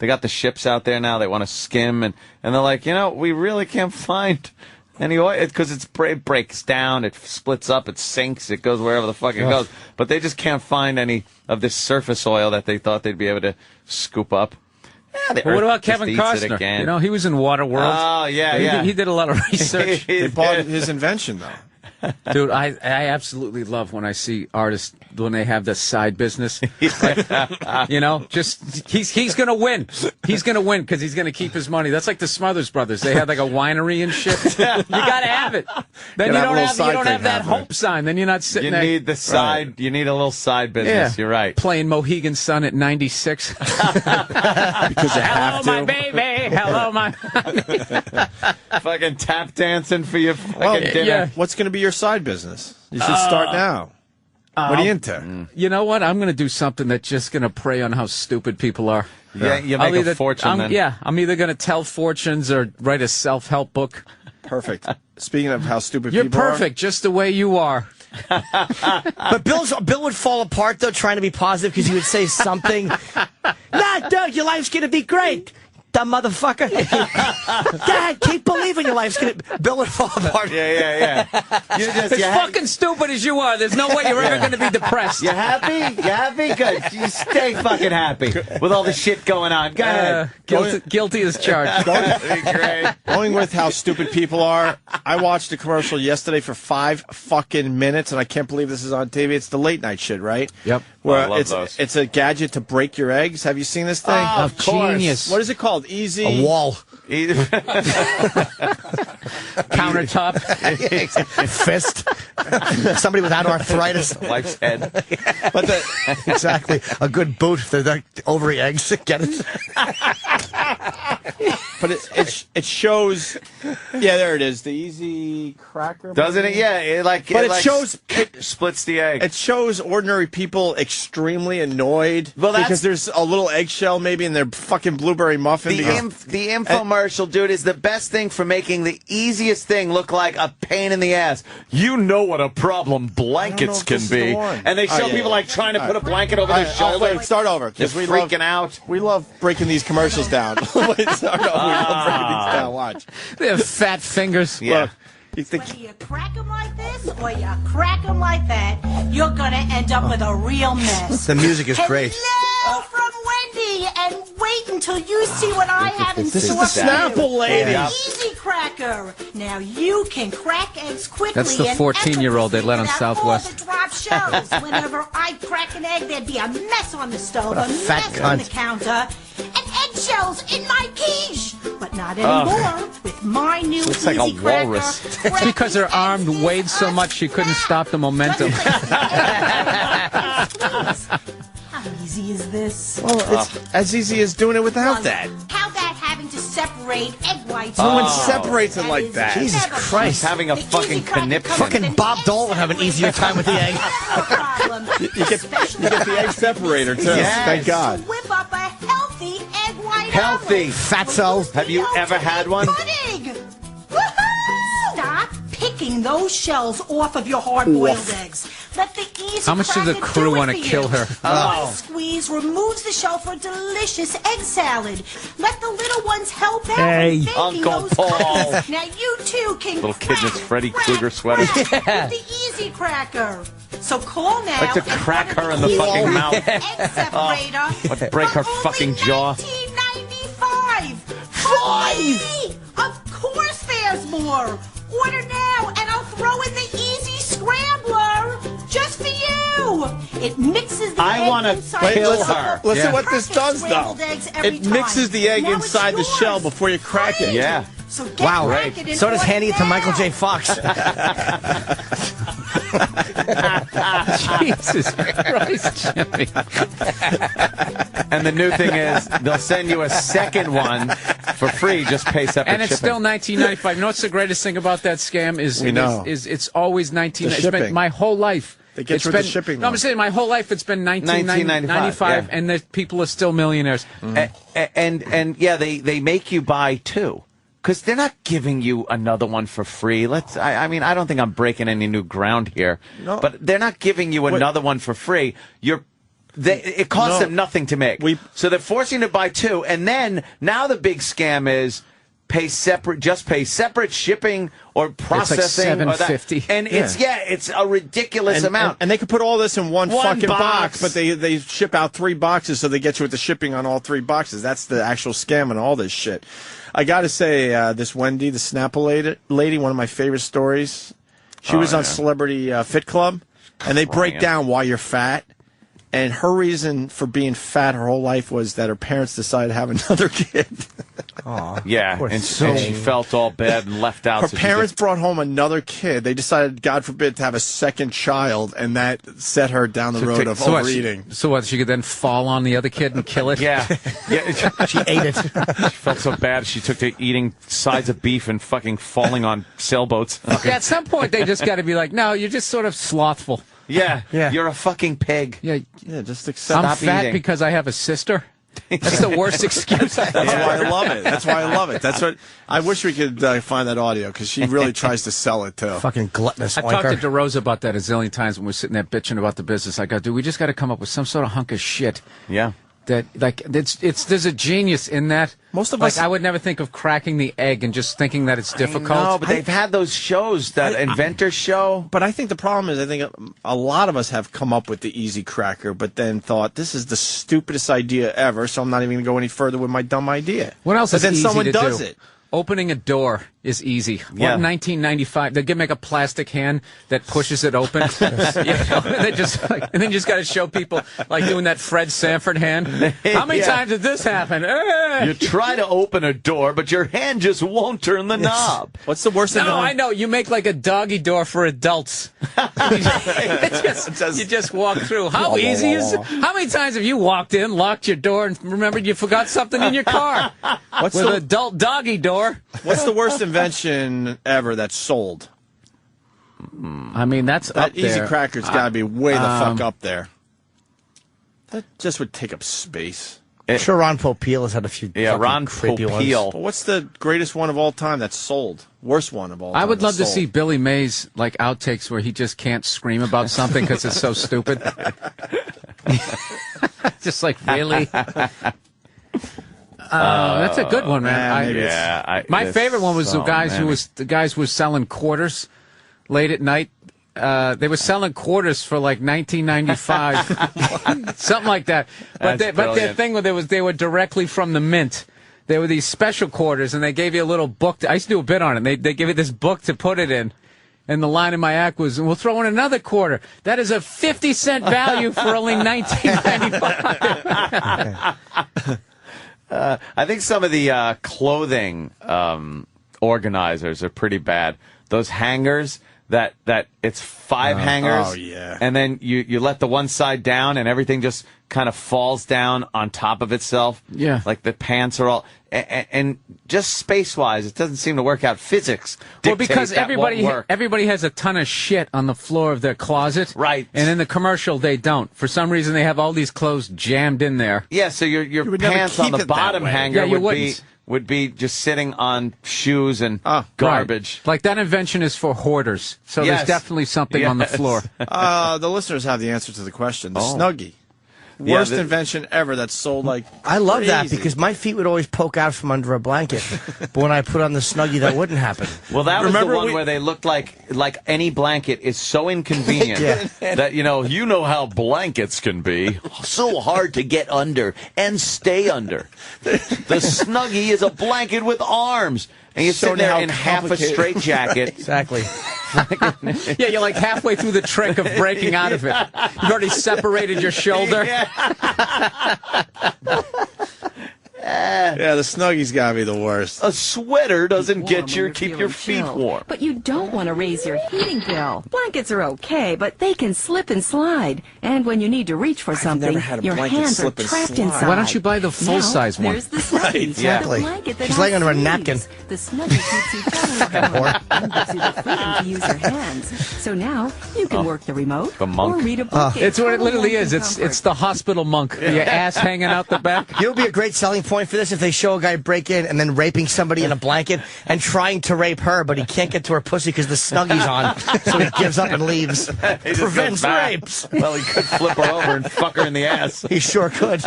they got the ships out there now. They want to skim, and they're like, we really can't find any oil because it breaks down, it splits up, it sinks, it goes wherever the fuck it goes. But they just can't find any of this surface oil that they thought they'd be able to scoop up. Yeah, well, what about Kevin Costner? He was in Waterworld. Oh, yeah, He did a lot of research. They bought his invention, though. Dude, I absolutely love when I see artists when they have the side business. Like, just he's gonna win. He's gonna win because he's gonna keep his money. That's like the Smothers Brothers. They had like a winery and shit. You gotta have it. Then you don't have that hope sign. Then you're not sitting there. You need the side. Right. You need a little side business. Yeah. You're right. Playing Mohegan Sun at 96 because you have to. Hello, my baby. Hello, my. Fucking tap dancing for your fucking dinner. Yeah. What's gonna be your side business? You should start now. What are you into? You know what? I'm going to do something that's just going to prey on how stupid people are. Yeah, you make a fortune then. Yeah, I'm either going to tell fortunes or write a self-help book. Perfect. Speaking of how stupid people are. You're perfect, just the way you are. But Bill would fall apart, though, trying to be positive because he would say something. Nah, Doug, your life's going to be great. Dumb motherfucker. Dad, keep believing your life's going to... Bill would fall apart. Yeah. As fucking stupid as you are, there's no way you're ever going to be depressed. You happy? You happy? Good. You stay fucking happy with all the shit going on. Go ahead. Guilty as charged. Going with how stupid people are, I watched a commercial yesterday for 5 fucking minutes, and I can't believe this is on TV. It's the late night shit, right? Yep. Where it's a gadget to break your eggs. Have you seen this thing? Oh, of course. Genius. What is it called? Easy. A wall. Countertop. Fist. Somebody without arthritis. Wife's head. But exactly. A good boot. The ovary eggs. Get it? But it shows. Yeah, there it is. The Easy Cracker. Doesn't it? Yeah. It splits the egg. It shows ordinary people extremely annoyed because there's a little eggshell maybe in their fucking blueberry muffin. The infomercial, dude, is the best thing for making the easiest thing look like a pain in the ass. You know what a problem blankets can be. And they show people like trying to put a blanket over their shoulder. Wait, start over. Just freaking out. We love breaking these commercials down. Wait, start over. We love breaking these down. Watch. They have fat fingers. Yeah. Look, you think... Whether you crack them like this or you crack them like that, you're going to end up with a real mess. The music is great. Hello from Wendy, and wait until you see what I have in store. This is the Snapple lady. The Easy Cracker. Now you can crack eggs quickly. That's the 14-year-old they let on Southwest. The drop shells. Whenever I'd crack an egg, there'd be a mess on the stove, a mess cunt. on the counter, and eggshells in my quiche. But not anymore. With my new Looks Easy like a Cracker. walrus. It's because her arm weighed so much she couldn't stop the momentum. How easy is this? Well, it's as easy as doing it without that. How about having to separate egg whites? No one separates it like that. Jesus Christ. Having a fucking conniption. Fucking Bob Dole would have an easier time with the egg. You get the egg separator, too. Yes. Thank God. Whip up a healthy egg white Healthy. Fatso. Have you ever had one? Pudding. Stop picking those shells off of your hard-boiled eggs. Let the Easy How much does the Cracker crew do it want to for kill you. her? One squeeze removes the shell for a delicious egg salad. Let the little ones help out Hey, in baking Uncle those Paul. cookies. Now you too can Little kid in his Freddy crack Krueger sweater. with the Easy Cracker. So call now. Like to and crack order her in the fucking Easy mouth. Egg separator. Let's break her for fucking only jaw. $19.95. Five! Of course there's more. Order now, and I'll throw in the Easy Scrambler just for you. It mixes the I egg wanna inside kill the her. Listen Yeah. what this does, though. Scrambled eggs every It mixes the egg time. Now it's inside the yours. shell before you crack it. Free. Yeah. So get Wow. cracking and So does order handing it to now. Michael J. Fox. Jesus Christ, Jimmy. And the new thing is, they'll send you a second one for free. Just pay separate And it's shipping. still $19.95. You know what's the greatest thing about that scam is We know. is it's always $19. The It's been shipping. my whole life. They get It's you with the been- shipping, No, I'm though. saying my whole life it's been $19.95, $19.95, yeah. and the people are still millionaires. And yeah, they make you buy two. Because they're not giving you another one for free. I mean, I don't think I'm breaking any new ground here. No. But they're not giving you another one for free. You're it costs them nothing to make. So they're forcing you to buy 2, and then now the big scam is pay separate shipping or processing. It's like $7.50. And it's a ridiculous amount. And they could put all this in one fucking box. but they ship out 3 boxes, so they get you with the shipping on all 3 boxes. That's the actual scam and all this shit. I got to say, this Wendy, the Snapple lady, one of my favorite stories. She was on Celebrity Fit Club, and they break down why you're fat. And her reason for being fat her whole life was that her parents decided to have another kid. And she felt all bad and left out. Her parents brought home another kid. They decided, God forbid, to have a second child, and that set her down the road of overeating. So what? She could then fall on the other kid and kill it? Yeah. She ate it. She felt so bad she took to eating sides of beef and fucking falling on sailboats. Yeah, at some point they just got to be like, no, you're just sort of slothful. Yeah, you're a fucking pig. Yeah, just accept. I'm fat because I have a sister. That's the worst excuse I have. That's why I love it. That's why I love it. That's what I wish we could find that audio, because she really tries to sell it too. Fucking gluttonous. I talked to DeRosa about that a zillion times when we're sitting there bitching about the business. I go, dude, we just got to come up with some sort of hunk of shit. Yeah. That there's a genius in that. Most of us, I would never think of cracking the egg and just thinking that it's difficult. No, but they've had those shows, that Inventor show. But I think the problem is, I think a lot of us have come up with the easy cracker, but then thought, this is the stupidest idea ever, so I'm not even going to go any further with my dumb idea. What else but is then easy someone to does do? it. Opening a door is easy. Yeah. What, 1995, they make a plastic hand that pushes it open. And then you just got to show people like doing that Fred Sanford hand. How many times did this happen? You try to open a door, but your hand just won't turn the knob. What's the worst thing? No, I know. You make like a doggy door for adults. You just walk through. How easy is it? How many times have you walked in, locked your door, and remembered you forgot something in your car? With an adult doggy door. What's the worst invention ever that's sold? I mean, that's that up there. Easy cracker's got to be way the fuck up there. That just would take up space. I'm sure Ron Popeil has had a few Ron creepy Popeil. ones. But what's the greatest one of all time that's sold? Worst one of all time. I would love to sold. see Billy Mays like outtakes where he just can't scream about something because it's so stupid. Just like, really? That's a good one, man. My favorite one was the guys who were selling quarters late at night. They were selling quarters for like $19.95, something like that. But their thing was they were directly from the mint. They were these special quarters, and they gave you a little book. I used to do a bit on it. They gave you this book to put it in. And the line in my act was, we'll throw in another quarter. That is a 50-cent value for only $19.95. I think some of the clothing organizers are pretty bad. Those hangers that it's 5 hangers. Oh, yeah. And then you let the one side down and everything just kind of falls down on top of itself. Yeah. Like the pants are all... And just space-wise, it doesn't seem to work out. Physics well, because that won't work. everybody has a ton of shit on the floor of their closet. Right. And in the commercial, they don't. For some reason, they have all these clothes jammed in there. Yeah, so your would never pants on keep the it bottom that way. hanger Yeah, you wouldn't. would be just sitting on shoes and garbage. Right. Like that invention is for hoarders. So Yes. there's definitely something on the floor. The listeners have the answer to the question. The Snuggie. Worst invention ever that's sold like I love that crazy. because my feet would always poke out from under a blanket. But when I put on the Snuggie, that wouldn't happen. Well, that was the Remember one where they looked like any blanket is so inconvenient that, you know how blankets can be. So hard to get under and stay under. The Snuggie is a blanket with arms. And you're sitting there in half a straitjacket. Exactly. Yeah, you're like halfway through the trick of breaking out of it. You've already separated your shoulder. Yeah, the Snuggie's got to be the worst. A sweater doesn't keep your feet warm. But you don't want to raise your heating bill. Blankets are okay, but they can slip and slide. And when you need to reach for something, never had a your blanket hands are slip and trapped slide. inside. Why don't you buy the full-size one? There's the Snuggie. exactly. The blanket that She's has laying under a sleeves. napkin. The Snuggie keeps you covered and gives you the freedom to use your hands. So now you can work the remote The monk. or read a book. It's what it Total literally warmth is. and It's comfort. the hospital monk. Your ass hanging out the back. You know what would be a great selling point for this if they show a guy break in and then raping somebody in a blanket and trying to rape her, but he can't get to her pussy because the Snuggie's on, so he gives up. up and leaves. He just goes Prevents back. rapes. Well, he could flip her over and fuck her in the ass. He sure could.